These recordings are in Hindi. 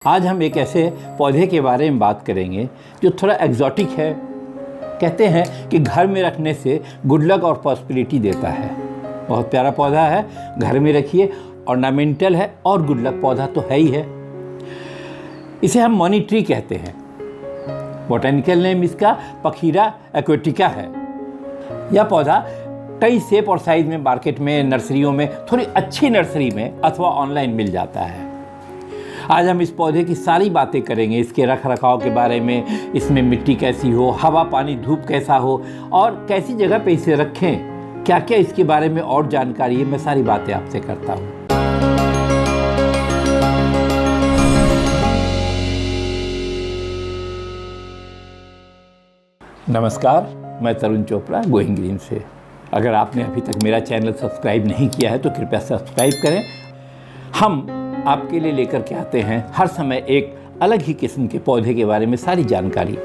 आज हम एक ऐसे पौधे के बारे में बात करेंगे जो थोड़ा एग्जॉटिक है। कहते हैं कि घर में रखने से गुड लक और प्रॉस्पेरिटी देता है। बहुत प्यारा पौधा है, घर में रखिए, ऑर्नामेंटल है और गुड लक पौधा तो है ही है। इसे हम मनी ट्री कहते हैं। बोटेनिकल नेम इसका पखीरा एक्वेटिका है। यह पौधा कई शेप और साइज में मार्केट में, नर्सरियों में, थोड़ी अच्छी नर्सरी में अथवा ऑनलाइन मिल जाता है। आज हम इस पौधे की सारी बातें करेंगे, इसके रख रखाव के बारे में, इसमें मिट्टी कैसी हो, हवा पानी धूप कैसा हो और कैसी जगह पे इसे रखें, क्या क्या इसके बारे में और जानकारी है, मैं सारी बातें आपसे करता हूँ। नमस्कार, मैं तरुण चोपड़ा गोइंग ग्रीन से। अगर आपने अभी तक मेरा चैनल सब्सक्राइब नहीं किया है तो कृपया सब्सक्राइब करें। हम आपके लिए लेकर के आते हैं हर समय एक अलग ही किस्म के पौधे के बारे में सारी जानकारी।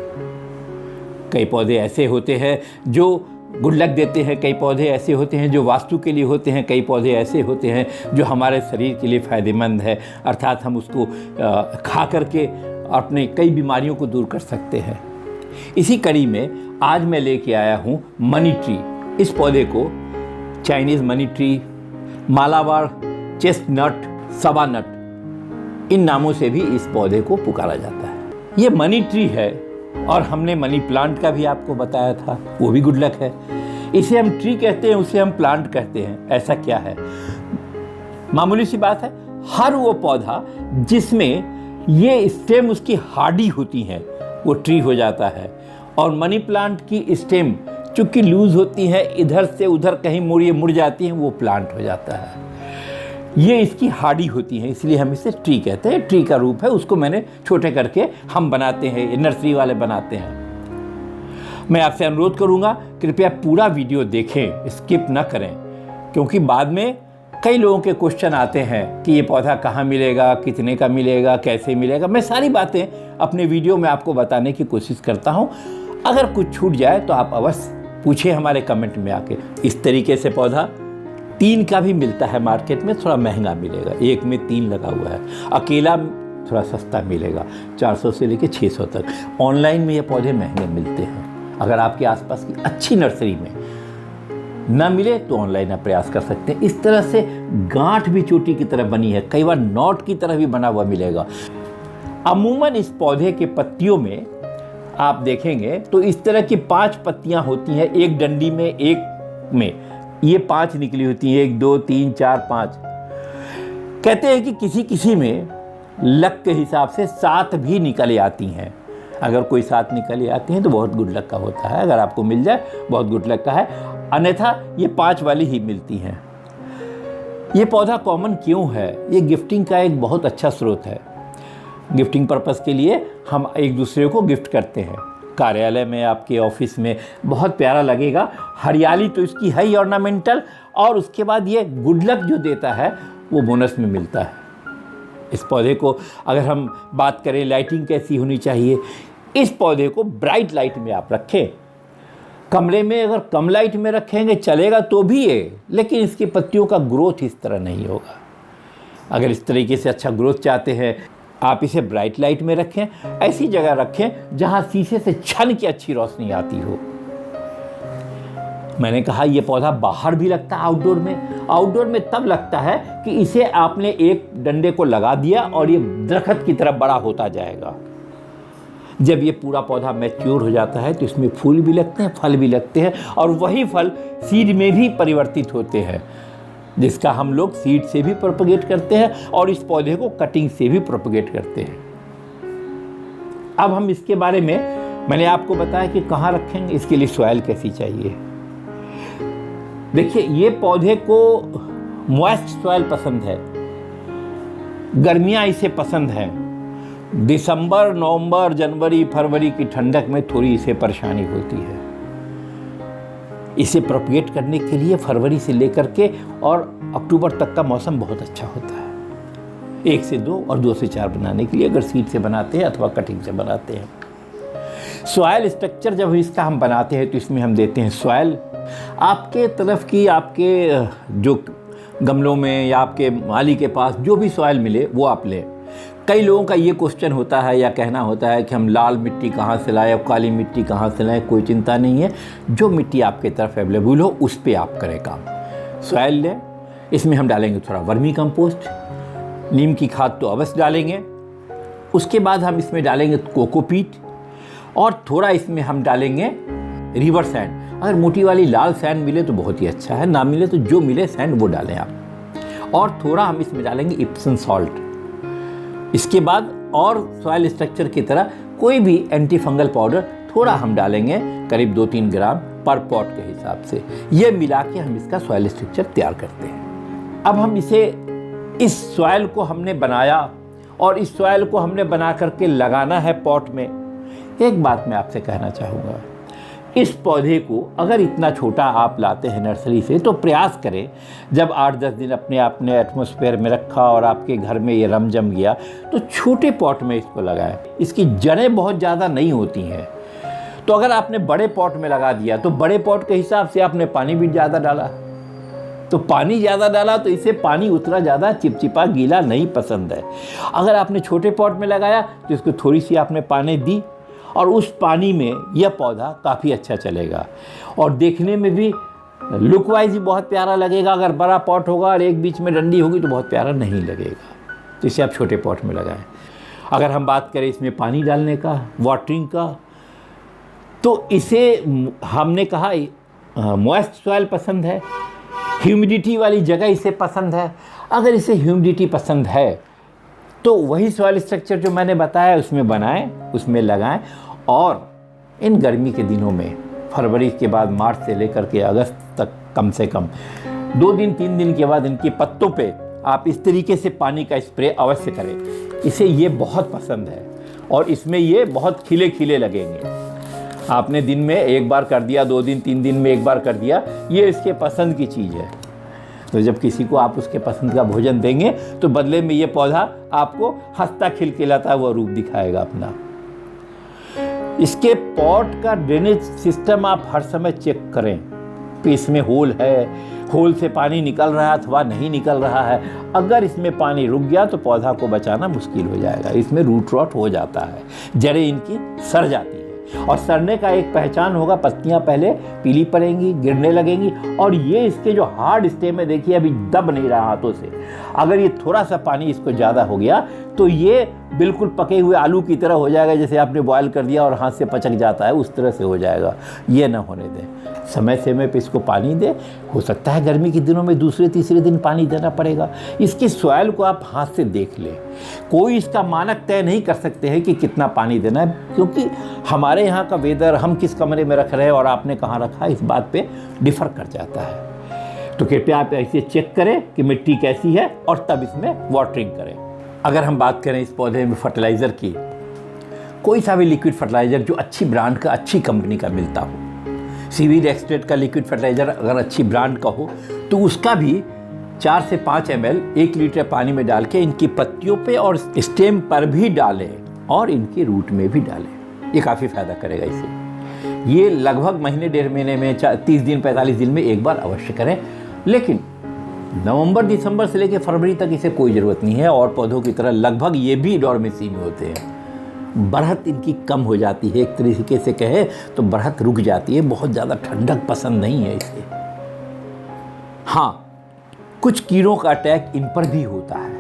कई पौधे ऐसे होते हैं जो गुड लक देते हैं, कई पौधे ऐसे होते हैं जो वास्तु के लिए होते हैं, कई पौधे ऐसे होते हैं जो हमारे शरीर के लिए फ़ायदेमंद है, अर्थात हम उसको खा करके अपने कई बीमारियों को दूर कर सकते हैं। इसी कड़ी में आज मैं लेके आया हूँ मनी ट्री। इस पौधे को Chinese money tree, Malabar, chestnut, saba nut, इन नामों से भी इस पौधे को पुकारा जाता है। ये मनी ट्री है और हमने मनी प्लांट का भी आपको बताया था, वो भी गुड लक है। इसे हम ट्री कहते हैं, उसे हम प्लांट कहते हैं। ऐसा क्या है? मामूली सी बात है, हर वो पौधा जिसमें ये स्टेम उसकी हार्डी होती है वो ट्री हो जाता है। और मनी प्लांट की स्टेम चूंकि लूज होती है, इधर से उधर कहीं मुड़ जाती है, वो प्लांट हो जाता है। ये इसकी हार्डी होती है, इसलिए हम इसे ट्री कहते हैं। ट्री का रूप है, उसको मैंने छोटे करके हम बनाते हैं, नर्सरी वाले बनाते हैं। मैं आपसे अनुरोध करूंगा कृपया पूरा वीडियो देखें, स्किप ना करें, क्योंकि बाद में कई लोगों के क्वेश्चन आते हैं कि ये पौधा कहाँ मिलेगा, कितने का मिलेगा, कैसे मिलेगा। मैं सारी बातें अपने वीडियो में आपको बताने की कोशिश करता हूँ। अगर कुछ छूट जाए तो आप अवश्य पूछिए हमारे कमेंट में आके। इस तरीके से पौधा 3 का भी मिलता है मार्केट में, थोड़ा महंगा मिलेगा। एक में 3 लगा हुआ है, अकेला थोड़ा सस्ता मिलेगा, 400 से लेकर 600 तक। ऑनलाइन में ये पौधे महंगे मिलते हैं। अगर आपके आसपास की अच्छी नर्सरी में ना मिले तो ऑनलाइन आप प्रयास कर सकते हैं। इस तरह से गांठ भी चोटी की तरह बनी है, कई बार नॉट की तरह भी बना हुआ मिलेगा। अमूमन इस पौधे के पत्तियों में आप देखेंगे तो इस तरह की 5 पत्तियां होती हैं, एक डंडी में, एक में ये 5 निकली होती हैं, 1 2 3 4 5। कहते हैं कि किसी किसी में लक के हिसाब से 7 भी निकल आती हैं। अगर कोई 7 निकल आती हैं तो बहुत गुड लक का होता है। अगर आपको मिल जाए बहुत गुड लक का है, अन्यथा ये 5 वाली ही मिलती हैं। ये पौधा कॉमन क्यों है? ये गिफ्टिंग का एक बहुत अच्छा स्रोत है। गिफ्टिंग पर्पस के लिए हम एक दूसरे को गिफ्ट करते हैं। कार्यालय में, आपके ऑफिस में बहुत प्यारा लगेगा। हरियाली तो इसकी है ही ऑर्नामेंटल, और उसके बाद ये गुड लक जो देता है वो बोनस में मिलता है। इस पौधे को अगर हम बात करें लाइटिंग कैसी होनी चाहिए, इस पौधे को ब्राइट लाइट में आप रखें। कमरे में अगर कम लाइट में रखेंगे चलेगा तो भी है, लेकिन इसकी पत्तियों का ग्रोथ इस तरह नहीं होगा। अगर इस तरीके से अच्छा ग्रोथ चाहते हैं, आप इसे ब्राइट लाइट में रखें। ऐसी जगह रखें जहां शीशे से छन की अच्छी रोशनी आती हो। मैंने कहा यह पौधा बाहर भी लगता है, आउटडोर में। आउटडोर में तब लगता है कि इसे आपने एक डंडे को लगा दिया और ये दरख्त की तरफ बड़ा होता जाएगा। जब ये पूरा पौधा मैच्योर हो जाता है तो इसमें फूल भी लगते हैं, फल भी लगते हैं, और वही फल सीड में भी परिवर्तित होते हैं, जिसका हम लोग सीड से भी प्रोपगेट करते हैं और इस पौधे को कटिंग से भी प्रोपगेट करते हैं। अब हम इसके बारे में, मैंने आपको बताया कि कहाँ रखेंगे, इसके लिए सॉइल कैसी चाहिए। देखिए, ये पौधे को मॉइस्ट सॉइल पसंद है, गर्मियाँ इसे पसंद है। दिसंबर, नवंबर, जनवरी, फरवरी की ठंडक में थोड़ी इसे परेशानी होती है। इसे प्रोपगेट करने के लिए फरवरी से लेकर के और अक्टूबर तक का मौसम बहुत अच्छा होता है। 1 से 2 और 2 से 4 बनाने के लिए, अगर सीड से बनाते हैं अथवा कटिंग से बनाते हैं। सॉइल स्ट्रक्चर जब इसका हम बनाते हैं तो इसमें हम देते हैं सॉइल। आपके तरफ की, आपके जो गमलों में या आपके माली के पास जो भी सॉइल मिले वो आप लें। कई लोगों का ये क्वेश्चन होता है या कहना होता है कि हम लाल मिट्टी कहाँ से लाएं और काली मिट्टी कहाँ से लाएं। कोई चिंता नहीं है, जो मिट्टी आपके तरफ अवेलेबल हो उस पर आप करें काम। सॉइल लें, इसमें हम डालेंगे थोड़ा वर्मी कंपोस्ट, नीम की खाद तो अवश्य डालेंगे। उसके बाद हम इसमें डालेंगे कोकोपीट और थोड़ा इसमें हम डालेंगे रिवर सैंड। अगर मोटी वाली लाल सैंड मिले तो बहुत ही अच्छा है, ना मिले तो जो मिले सैंड वो डालें आप। और थोड़ा हम इसमें डालेंगे इप्सम सॉल्ट। इसके बाद और सॉइल स्ट्रक्चर की तरह कोई भी एंटी फंगल पाउडर थोड़ा हम डालेंगे, करीब 2-3 ग्राम पर पॉट के हिसाब से। ये मिला के हम इसका सॉइल स्ट्रक्चर तैयार करते हैं। अब हम इस सॉइल को हमने बनाया और इस सॉइल को हमने बना करके लगाना है पॉट में। एक बात मैं आपसे कहना चाहूँगा, इस पौधे को अगर इतना छोटा आप लाते हैं नर्सरी से तो प्रयास करें, जब 8-10 दिन अपने एटमॉस्फेयर में रखा और आपके घर में ये रम जम गया तो छोटे पॉट में इसको लगाएं। इसकी जड़ें बहुत ज़्यादा नहीं होती हैं, तो अगर आपने बड़े पॉट में लगा दिया तो बड़े पॉट के हिसाब से आपने पानी भी ज़्यादा डाला, तो पानी ज़्यादा डाला तो इसे पानी उतना ज़्यादा चिपचिपा गीला नहीं पसंद है। अगर आपने छोटे पॉट में लगाया तो इसको थोड़ी सी आपने पानी दी और उस पानी में यह पौधा काफ़ी अच्छा चलेगा और देखने में भी लुक वाइज ही बहुत प्यारा लगेगा। अगर बड़ा पॉट होगा और एक बीच में डंडी होगी तो बहुत प्यारा नहीं लगेगा, तो इसे आप छोटे पॉट में लगाएं। अगर हम बात करें इसमें पानी डालने का, वाटरिंग का, तो इसे हमने कहा मॉइस्ट सॉइल पसंद है, ह्यूमिडिटी वाली जगह इसे पसंद है। अगर इसे ह्यूमिडिटी पसंद है तो वही सॉइल स्ट्रक्चर जो मैंने बताया उसमें बनाएं, उसमें लगाएं। और इन गर्मी के दिनों में फरवरी के बाद मार्च से लेकर के अगस्त तक कम से कम 2 दिन 3 दिन के बाद इनके पत्तों पे आप इस तरीके से पानी का स्प्रे अवश्य करें। इसे ये बहुत पसंद है और इसमें ये बहुत खिले खिले लगेंगे। आपने दिन में एक बार कर दिया, 2 दिन 3 दिन में एक बार कर दिया, ये इसके पसंद की चीज़ है। तो जब किसी को आप उसके पसंद का भोजन देंगे तो बदले में ये पौधा आपको हंसता खिलखिलाता हुआ रूप दिखाएगा अपना। इसके पॉट का ड्रेनेज सिस्टम आप हर समय चेक करें कि इसमें होल है, होल से पानी निकल रहा है अथवा नहीं निकल रहा है। अगर इसमें पानी रुक गया तो पौधा को बचाना मुश्किल हो जाएगा, इसमें रूट रॉट हो जाता है, जड़ें इनकी सड़ जाती है। और सड़ने का एक पहचान होगा, पत्तियां पहले पीली पड़ेंगी, गिरने लगेंगी और ये इसके जो हार्ड स्टेम है देखिए अभी दब नहीं रहा हाथों से। अगर ये थोड़ा सा पानी इसको ज़्यादा हो गया तो ये बिल्कुल पके हुए आलू की तरह हो जाएगा, जैसे आपने बॉयल कर दिया और हाथ से पचक जाता है उस तरह से हो जाएगा। ये ना होने दें, समय समय पे इसको पानी दें। हो सकता है गर्मी के दिनों में दूसरे तीसरे दिन पानी देना पड़ेगा। इसकी सॉइल को आप हाथ से देख लें, कोई इसका मानक तय नहीं कर सकते हैं कि कितना पानी देना है, क्योंकि हमारे यहाँ का वेदर, हम किस कमरे में रख रहे हैं और आपने कहाँ रखा, इस बात पे डिफ़र कर जाता है। तो कृपया आप ऐसे चेक करें कि मिट्टी कैसी है और तब इसमें वाटरिंग करें। अगर हम बात करें इस पौधे में फर्टिलाइज़र की, कोई सा भी लिक्विड फर्टिलाइज़र जो अच्छी ब्रांड का, अच्छी कंपनी का मिलता हो, सीवीड एक्सट्रैक्ट का लिक्विड फर्टिलाइज़र अगर अच्छी ब्रांड का हो तो उसका भी 4 से 5 ml 1 लीटर पानी में डाल के इनकी पत्तियों पे और स्टेम पर भी डालें और इनके रूट में भी डालें। ये काफ़ी फ़ायदा करेगा इसे। ये लगभग महीने 1.5 महीने में 30 दिन 45 दिन में एक बार अवश्य करें। लेकिन नवंबर दिसंबर से लेकर फरवरी तक इसे कोई ज़रूरत नहीं है। और पौधों की तरह लगभग ये भी डॉर्मेसी में होते हैं, बढ़त इनकी कम हो जाती है। एक तरीके से कहे तो बढ़त रुक जाती है, बहुत ज़्यादा ठंडक पसंद नहीं है इसे। हाँ, कुछ कीड़ों का अटैक इन पर भी होता है,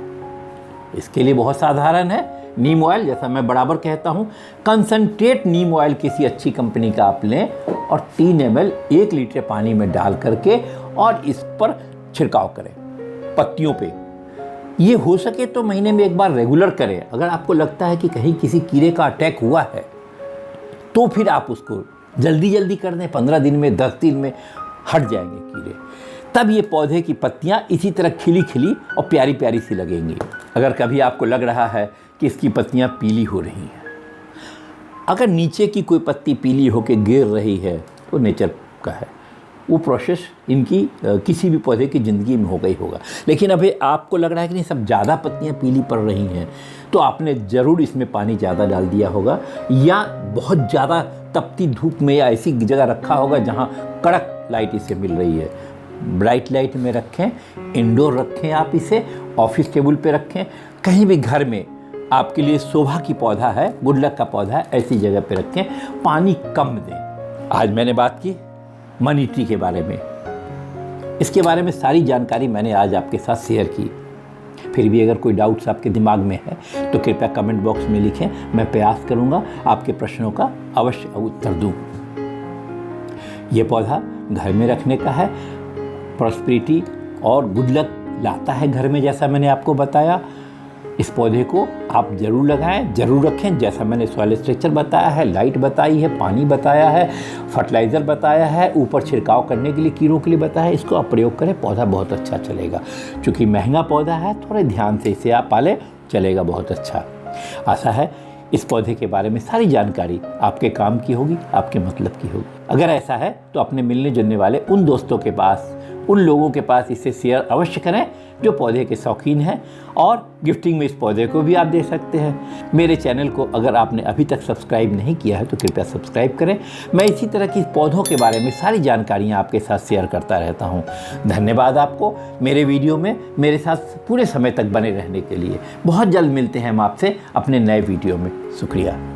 इसके लिए बहुत साधारण है। नीम ऑयल, जैसा मैं बराबर कहता हूँ, कंसनट्रेट नीम ऑयल किसी अच्छी कंपनी का आप लें और 3 ml 1 लीटर पानी में डाल करके और इस पर छिड़काव करें पत्तियों पे। ये हो सके तो महीने में एक बार रेगुलर करें। अगर आपको लगता है कि कहीं किसी कीड़े का अटैक हुआ है तो फिर आप उसको जल्दी कर दें, 15 दिन में 10 दिन में हट जाएंगे कीड़े। तब ये पौधे की पत्तियां इसी तरह खिली खिली और प्यारी प्यारी सी लगेंगी। अगर कभी आपको लग रहा है कि इसकी पत्तियां पीली हो रही हैं, अगर नीचे की कोई पत्ती पीली होकर गिर रही है तो नेचर का है, वो प्रोसेस इनकी किसी भी पौधे की ज़िंदगी में हो गई होगा। लेकिन अभी आपको लग रहा है कि नहीं, सब ज़्यादा पत्तियां पीली पड़ रही हैं, तो आपने ज़रूर इसमें पानी ज़्यादा डाल दिया होगा या बहुत ज़्यादा तपती धूप में या ऐसी जगह रखा होगा जहाँ कड़क लाइट इसे मिल रही है। ब्राइट लाइट में रखें, इंडोर रखें, आप इसे ऑफिस टेबल पे रखें, कहीं भी घर में आपके लिए शोभा की पौधा है, गुड लक का पौधा है, ऐसी जगह पे रखें, पानी कम दें। आज मैंने बात की मनी ट्री के बारे में। इसके बारे में सारी जानकारी मैंने आज आपके साथ शेयर की। फिर भी अगर कोई डाउट्स आपके दिमाग में है तो कृपया कमेंट बॉक्स में लिखें, मैं प्रयास करूंगा आपके प्रश्नों का अवश्य उत्तर दूं। ये पौधा घर में रखने का है, प्रॉस्पेरिटी और गुड लक लाता है घर में, जैसा मैंने आपको बताया। इस पौधे को आप ज़रूर लगाएं, ज़रूर रखें, जैसा मैंने सॉइल स्ट्रक्चर बताया है, लाइट बताई है, पानी बताया है, फर्टिलाइज़र बताया है, ऊपर छिड़काव करने के लिए, कीड़ों के लिए बताया है। इसको आप प्रयोग करें, पौधा बहुत अच्छा चलेगा। क्योंकि महंगा पौधा है, थोड़े ध्यान से इसे आप पालें, चलेगा बहुत अच्छा। आशा है इस पौधे के बारे में सारी जानकारी आपके काम की होगी, आपके मतलब की होगी। अगर ऐसा है तो अपने मिलने जुलने वाले उन दोस्तों के पास, उन लोगों के पास इसे शेयर अवश्य करें जो पौधे के शौकीन हैं, और गिफ्टिंग में इस पौधे को भी आप दे सकते हैं। मेरे चैनल को अगर आपने अभी तक सब्सक्राइब नहीं किया है तो कृपया सब्सक्राइब करें। मैं इसी तरह की पौधों के बारे में सारी जानकारियाँ आपके साथ शेयर करता रहता हूँ। धन्यवाद आपको मेरे वीडियो में मेरे साथ पूरे समय तक बने रहने के लिए। बहुत जल्द मिलते हैं हम आपसे अपने नए वीडियो में। शुक्रिया।